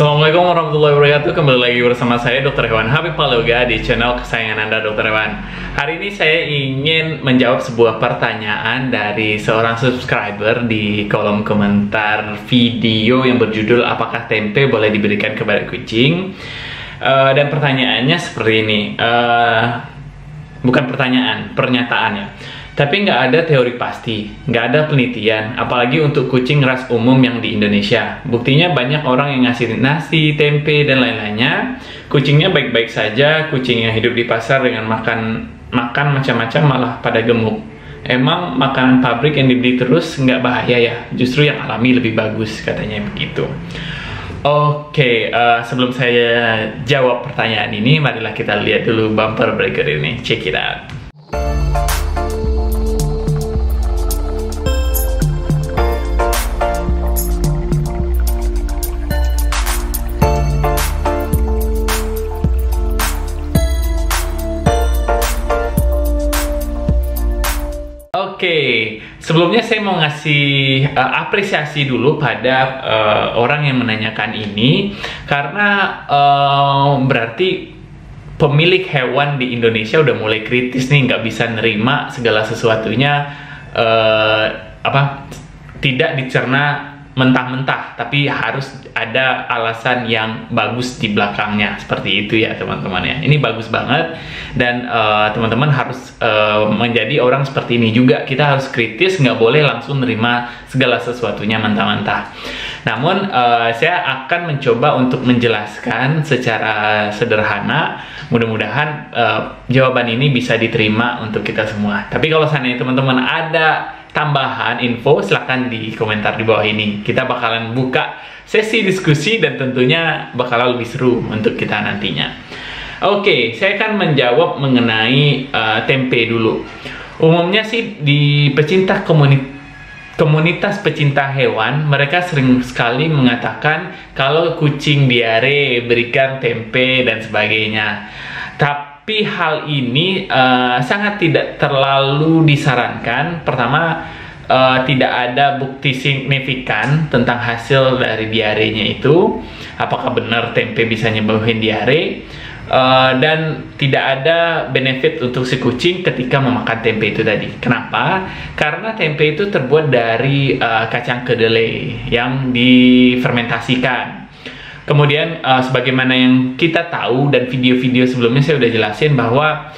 Assalamualaikum warahmatullahi wabarakatuh. Kembali lagi bersama saya Dr. Hewan Habib Paloga di channel kesayangan Anda, Dr. Hewan. Hari ini saya ingin menjawab sebuah pertanyaan dari seorang subscriber di kolom komentar video yang berjudul apakah tempe boleh diberikan kepada kucing. Dan pertanyaannya seperti ini. Bukan pertanyaan, pernyataannya. Tapi nggak ada teori pasti, nggak ada penelitian, apalagi untuk kucing ras umum yang di Indonesia. Buktinya banyak orang yang ngasih nasi, tempe, dan lain-lainnya. Kucingnya baik-baik saja, kucing yang hidup di pasar dengan makan macam-macam malah pada gemuk. Emang makanan pabrik yang dibeli terus nggak bahaya ya? Justru yang alami lebih bagus, katanya begitu. Oke, sebelum saya jawab pertanyaan ini, marilah kita lihat dulu bumper berikut ini. Check it out. Oke, sebelumnya saya mau ngasih apresiasi dulu pada orang yang menanyakan ini, karena berarti pemilik hewan di Indonesia udah mulai kritis nih, nggak bisa nerima segala sesuatunya tidak dicerna mentah-mentah, tapi harus ada alasan yang bagus di belakangnya. Seperti itu ya teman-teman ya. Ini bagus banget, dan teman-teman harus menjadi orang seperti ini juga. Kita harus kritis, nggak boleh langsung nerima segala sesuatunya mentah-mentah. Namun saya akan mencoba untuk menjelaskan secara sederhana. Mudah-mudahan jawaban ini bisa diterima untuk kita semua. Tapi kalau seandainya teman-teman ada tambahan info, silahkan di komentar di bawah ini. Kita bakalan buka sesi diskusi dan tentunya bakalan lebih seru untuk kita nantinya. Oke, saya akan menjawab mengenai tempe dulu. Umumnya sih di komunitas pecinta hewan, mereka sering sekali mengatakan kalau kucing diare berikan tempe dan sebagainya. Tapi hal ini sangat tidak terlalu disarankan. Pertama, tidak ada bukti signifikan tentang hasil dari diarenya itu. Apakah benar tempe bisa nyembuhin diare? Dan tidak ada benefit untuk si kucing ketika memakan tempe itu tadi. Kenapa? Karena tempe itu terbuat dari kacang kedelai yang difermentasikan. Kemudian sebagaimana yang kita tahu dan video-video sebelumnya saya udah jelasin bahwa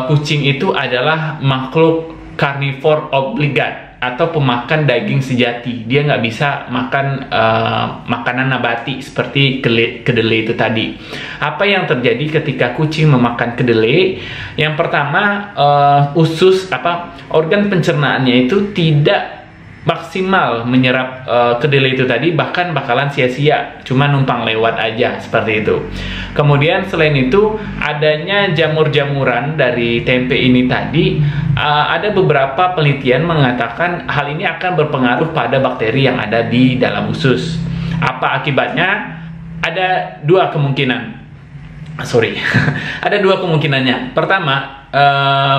kucing itu adalah makhluk karnivor obligat atau pemakan daging sejati. Dia nggak bisa makan makanan nabati seperti kedelai itu tadi. Apa yang terjadi ketika kucing memakan kedelai? Yang pertama, organ pencernaannya itu tidak maksimal menyerap kedelai itu tadi, bahkan bakalan sia-sia, cuma numpang lewat aja seperti itu. Kemudian selain itu, adanya jamur-jamuran dari tempe ini tadi, ada beberapa penelitian mengatakan hal ini akan berpengaruh pada bakteri yang ada di dalam usus. Apa akibatnya? Ada dua kemungkinan. Ada dua kemungkinannya. Pertama,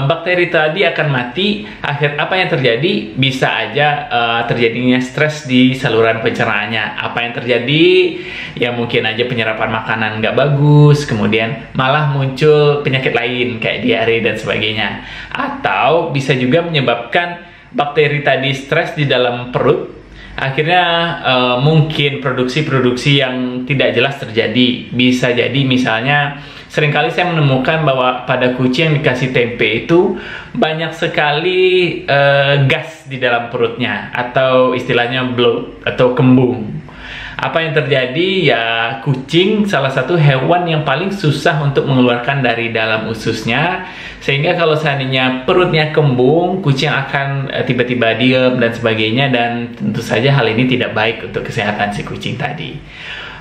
bakteri tadi akan mati. Apa yang terjadi? Bisa aja terjadinya stres di saluran pencernaannya. Apa yang terjadi? Ya mungkin aja penyerapan makanan nggak bagus, kemudian malah muncul penyakit lain kayak diare dan sebagainya. Atau bisa juga menyebabkan bakteri tadi stres di dalam perut. Akhirnya mungkin produksi-produksi yang tidak jelas terjadi. Bisa jadi misalnya seringkali saya menemukan bahwa pada kucing yang dikasih tempe itu banyak sekali gas di dalam perutnya, atau istilahnya bloat atau kembung. Apa yang terjadi? Ya kucing salah satu hewan yang paling susah untuk mengeluarkan dari dalam ususnya, sehingga kalau seandainya perutnya kembung, kucing akan tiba-tiba diem dan sebagainya, dan tentu saja hal ini tidak baik untuk kesehatan si kucing tadi.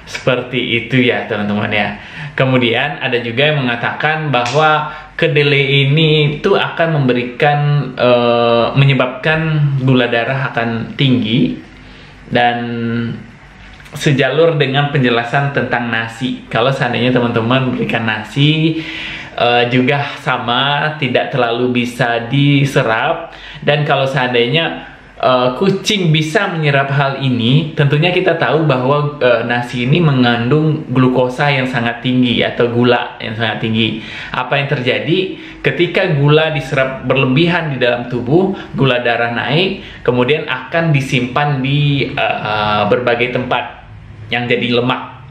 Seperti itu ya teman-teman ya. Kemudian ada juga yang mengatakan bahwa kedelai ini tuh akan menyebabkan gula darah akan tinggi, dan sejalur dengan penjelasan tentang nasi. Kalau seandainya teman-teman berikan nasi, juga sama, tidak terlalu bisa diserap. Dan kalau seandainya kucing bisa menyerap hal ini, tentunya kita tahu bahwa nasi ini mengandung glukosa yang sangat tinggi atau gula yang sangat tinggi. Apa yang terjadi ketika gula diserap berlebihan di dalam tubuh, gula darah naik, kemudian akan disimpan di berbagai tempat yang jadi lemak.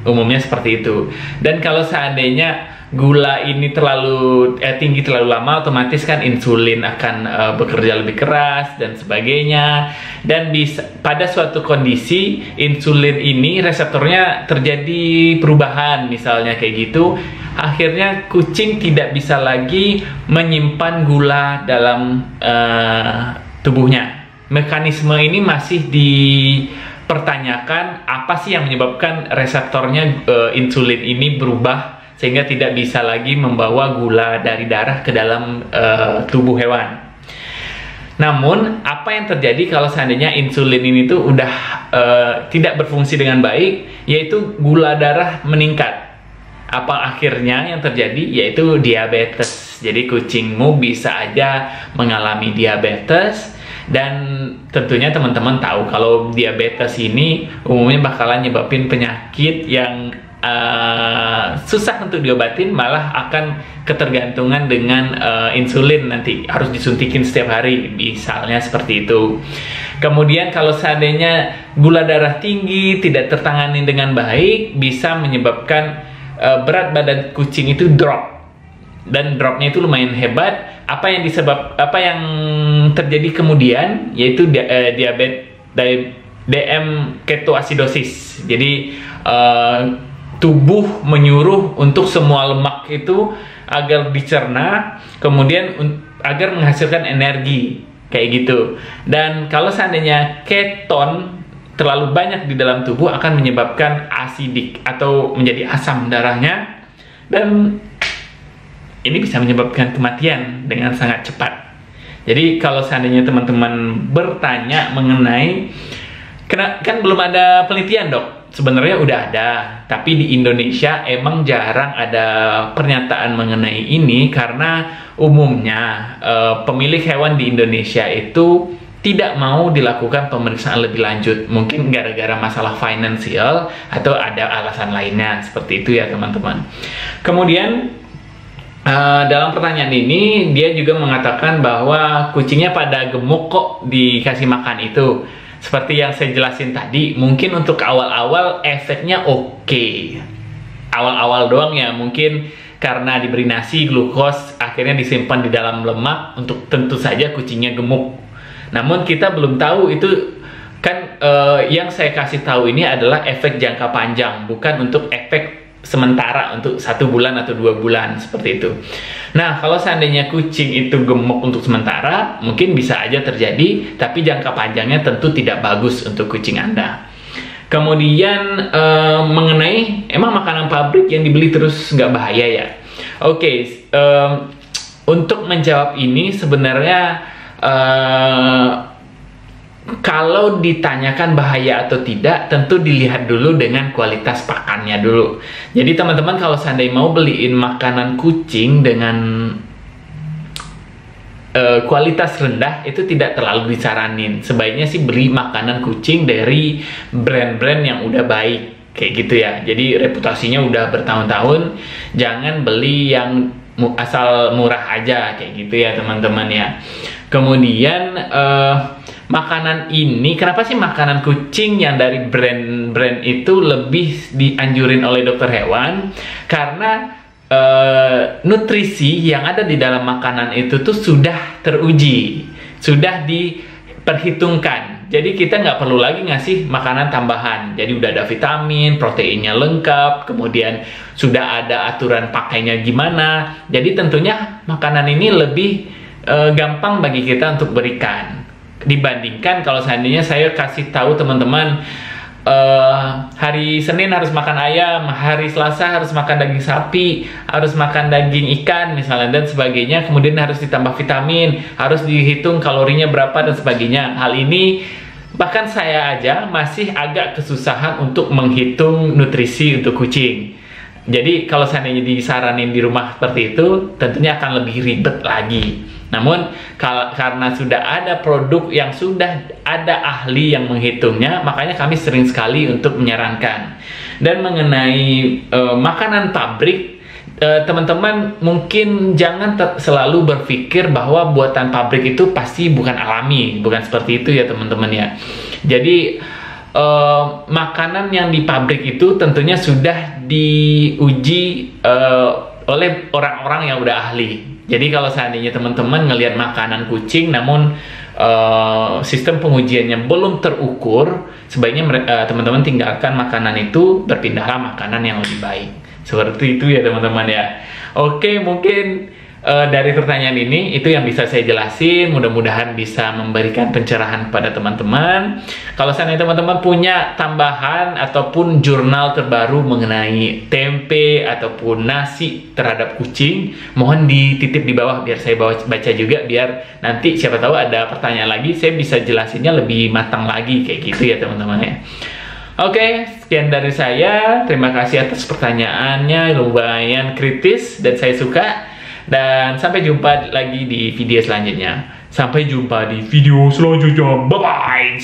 Umumnya seperti itu. Dan kalau seandainya gula ini terlalu tinggi terlalu lama, otomatis kan insulin akan bekerja lebih keras dan sebagainya. Dan pada suatu kondisi insulin ini reseptornya terjadi perubahan, misalnya kayak gitu. Akhirnya kucing tidak bisa lagi menyimpan gula dalam tubuhnya. Mekanisme ini masih dipertanyakan, apa sih yang menyebabkan reseptornya insulin ini berubah sehingga tidak bisa lagi membawa gula dari darah ke dalam tubuh hewan. Namun, apa yang terjadi kalau seandainya insulin ini tuh udah tidak berfungsi dengan baik, yaitu gula darah meningkat. Apa akhirnya yang terjadi? Yaitu diabetes. Jadi kucingmu bisa aja mengalami diabetes, dan tentunya teman-teman tahu kalau diabetes ini umumnya bakalan nyebabin penyakit yang susah untuk diobatin, malah akan ketergantungan dengan insulin, nanti harus disuntikin setiap hari, misalnya seperti itu. Kemudian kalau seandainya gula darah tinggi tidak tertangani dengan baik, bisa menyebabkan berat badan kucing itu drop, dan dropnya itu lumayan hebat. Apa yang terjadi kemudian yaitu diabetes DM ketoasidosis. Jadi tubuh menyuruh untuk semua lemak itu agar dicerna, kemudian agar menghasilkan energi, kayak gitu. Dan kalau seandainya keton terlalu banyak di dalam tubuh akan menyebabkan asidik atau menjadi asam darahnya, dan ini bisa menyebabkan kematian dengan sangat cepat. Jadi kalau seandainya teman-teman bertanya mengenai kan belum ada penelitian, Dok. Sebenarnya udah ada, tapi di Indonesia emang jarang ada pernyataan mengenai ini karena umumnya pemilik hewan di Indonesia itu tidak mau dilakukan pemeriksaan lebih lanjut. Mungkin gara-gara masalah finansial atau ada alasan lainnya, seperti itu ya teman-teman. Kemudian dalam pertanyaan ini dia juga mengatakan bahwa kucingnya pada gemuk kok dikasih makan itu. Seperti yang saya jelasin tadi, mungkin untuk awal-awal efeknya oke. Awal-awal doang ya, mungkin karena diberi nasi, glukos akhirnya disimpan di dalam lemak, untuk tentu saja kucingnya gemuk. Namun kita belum tahu itu kan, yang saya kasih tahu ini adalah efek jangka panjang, bukan untuk efek sementara untuk 1 bulan atau 2 bulan, seperti itu. Nah, kalau seandainya kucing itu gemuk untuk sementara, mungkin bisa aja terjadi, tapi jangka panjangnya tentu tidak bagus untuk kucing Anda. Kemudian mengenai emang makanan pabrik yang dibeli terus nggak bahaya ya? Oke, untuk menjawab ini sebenarnya kalau ditanyakan bahaya atau tidak, tentu dilihat dulu dengan kualitas pakannya dulu. Jadi teman-teman kalau seandainya mau beliin makanan kucing dengan kualitas rendah, itu tidak terlalu disaranin. Sebaiknya sih beli makanan kucing dari brand-brand yang udah baik, kayak gitu ya. Jadi reputasinya udah bertahun-tahun. Jangan beli yang asal murah aja, kayak gitu ya teman-teman ya. Kemudian makanan ini, kenapa sih makanan kucing yang dari brand-brand itu lebih dianjurin oleh dokter hewan? Karena nutrisi yang ada di dalam makanan itu tuh sudah teruji, sudah diperhitungkan. Jadi kita nggak perlu lagi ngasih makanan tambahan. Jadi udah ada vitamin, proteinnya lengkap, kemudian sudah ada aturan pakainya gimana. Jadi tentunya makanan ini lebih gampang bagi kita untuk berikan, dibandingkan kalau seandainya saya kasih tahu teman-teman hari Senin harus makan ayam, hari Selasa harus makan daging sapi, harus makan daging ikan misalnya, dan sebagainya, kemudian harus ditambah vitamin, harus dihitung kalorinya berapa dan sebagainya. Hal ini bahkan saya aja masih agak kesusahan untuk menghitung nutrisi untuk kucing. Jadi kalau seandainya disaranin di rumah seperti itu, tentunya akan lebih ribet lagi. Namun karena sudah ada produk yang sudah ada ahli yang menghitungnya, makanya kami sering sekali untuk menyarankan. Dan mengenai makanan pabrik, teman-teman mungkin jangan selalu berpikir bahwa buatan pabrik itu pasti bukan alami, bukan seperti itu ya teman-teman ya. Jadi makanan yang di pabrik itu tentunya sudah diuji oleh orang-orang yang udah ahli. Jadi kalau seandainya teman-teman ngelihat makanan kucing namun sistem pengujiannya belum terukur, sebaiknya teman-teman tinggalkan makanan itu, berpindahlah makanan yang lebih baik. Seperti itu ya teman-teman ya. Oke, mungkin dari pertanyaan ini itu yang bisa saya jelasin. Mudah-mudahan bisa memberikan pencerahan kepada teman-teman. Kalau seandainya teman-teman punya tambahan ataupun jurnal terbaru mengenai tempe ataupun nasi terhadap kucing, mohon dititip di bawah biar saya baca juga, biar nanti siapa tahu ada pertanyaan lagi saya bisa jelasinnya lebih matang lagi kayak gitu ya teman-teman ya. Oke, sekian dari saya. Terima kasih atas pertanyaannya, lumayan kritis dan saya suka. Dan sampai jumpa lagi di video selanjutnya. Sampai jumpa di video selanjutnya. Bye-bye.